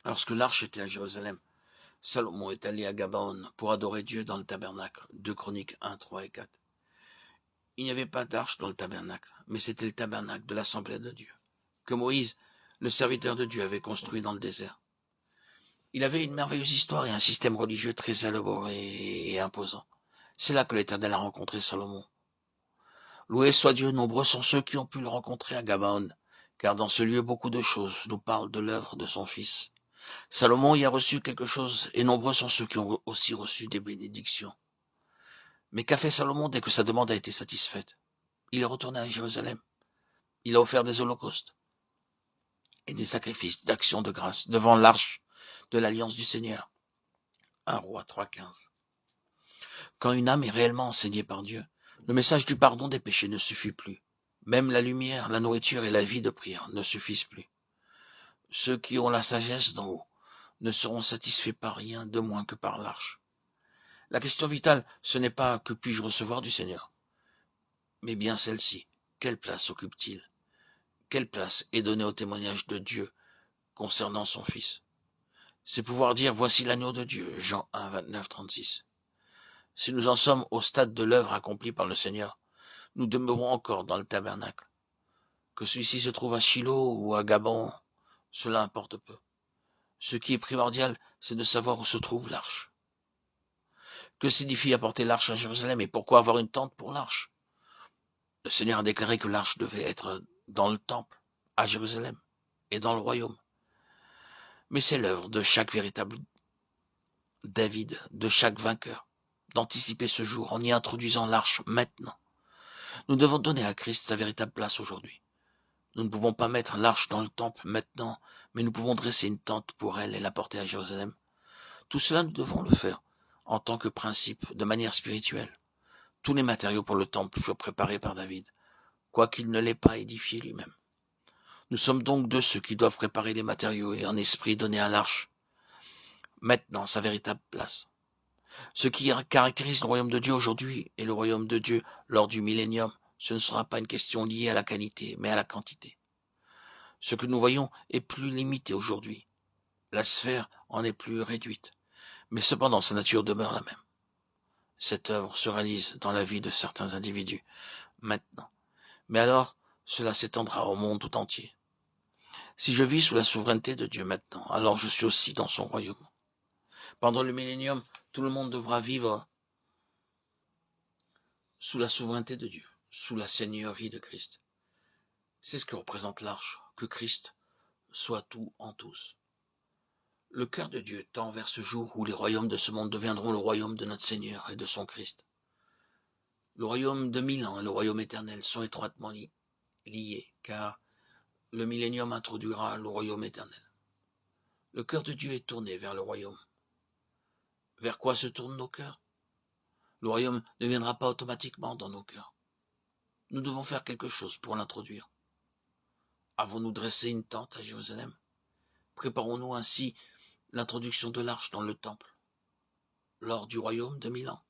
Lorsque l'arche était à Jérusalem, Salomon est allé à Gabaon pour adorer Dieu dans le tabernacle. 2 Chroniques 1, 3 et 4. Il n'y avait pas d'arche dans le tabernacle, mais c'était le tabernacle de l'assemblée de Dieu, que Moïse, le serviteur de Dieu, avait construit dans le désert. Il avait une merveilleuse histoire et un système religieux très élaboré et imposant. C'est là que l'Éternel a rencontré Salomon. Loué soit Dieu, nombreux sont ceux qui ont pu le rencontrer à Gabaon, car dans ce lieu beaucoup de choses nous parlent de l'œuvre de son fils. Salomon y a reçu quelque chose, et nombreux sont ceux qui ont aussi reçu des bénédictions. Mais qu'a fait Salomon dès que sa demande a été satisfaite? Il est retourné à Jérusalem. Il a offert des holocaustes et des sacrifices d'action de grâce devant l'arche de l'alliance du Seigneur. 1 Roi 3,15. Quand une âme est réellement enseignée par Dieu, le message du pardon des péchés ne suffit plus. Même la lumière, la nourriture et la vie de prière ne suffisent plus. Ceux qui ont la sagesse d'en haut ne seront satisfaits par rien de moins que par l'arche. La question vitale, ce n'est pas que puis-je recevoir du Seigneur, mais bien celle-ci. Quelle place occupe-t-il? Quelle place est donnée au témoignage de Dieu concernant son Fils? C'est pouvoir dire voici l'agneau de Dieu, Jean 1, 29, 36. Si nous en sommes au stade de l'œuvre accomplie par le Seigneur, nous demeurons encore dans le tabernacle. Que celui-ci se trouve à Shiloh ou à Gabon, cela importe peu. Ce qui est primordial, c'est de savoir où se trouve l'arche. Que signifie apporter l'arche à Jérusalem et pourquoi avoir une tente pour l'arche? Le Seigneur a déclaré que l'arche devait être dans le temple, à Jérusalem, et dans le royaume. Mais c'est l'œuvre de chaque véritable David, de chaque vainqueur, d'anticiper ce jour en y introduisant l'arche maintenant. Nous devons donner à Christ sa véritable place aujourd'hui. Nous ne pouvons pas mettre l'arche dans le temple maintenant, mais nous pouvons dresser une tente pour elle et la porter à Jérusalem. Tout cela, nous devons le faire en tant que principe, de manière spirituelle. Tous les matériaux pour le temple furent préparés par David, quoiqu'il ne l'ait pas édifié lui-même. Nous sommes donc de ceux qui doivent préparer les matériaux et en esprit donner à l'arche maintenant sa véritable place. Ce qui caractérise le royaume de Dieu aujourd'hui et le royaume de Dieu lors du millénium, ce ne sera pas une question liée à la qualité, mais à la quantité. Ce que nous voyons est plus limité aujourd'hui. La sphère en est plus réduite, mais cependant sa nature demeure la même. Cette œuvre se réalise dans la vie de certains individus, maintenant. Mais alors, cela s'étendra au monde tout entier. Si je vis sous la souveraineté de Dieu maintenant, alors je suis aussi dans son royaume. Pendant le millénium, tout le monde devra vivre sous la souveraineté de Dieu, sous la seigneurie de Christ. C'est ce que représente l'arche, que Christ soit tout en tous. Le cœur de Dieu tend vers ce jour où les royaumes de ce monde deviendront le royaume de notre Seigneur et de son Christ. Le royaume de 1000 ans et le royaume éternel sont étroitement liés, car le millénium introduira le royaume éternel. Le cœur de Dieu est tourné vers le royaume. Vers quoi se tournent nos cœurs? Le royaume ne viendra pas automatiquement dans nos cœurs. Nous devons faire quelque chose pour l'introduire. Avons-nous dressé une tente à Jérusalem? Préparons-nous ainsi l'introduction de l'arche dans le temple, lors du royaume de 1000 ans.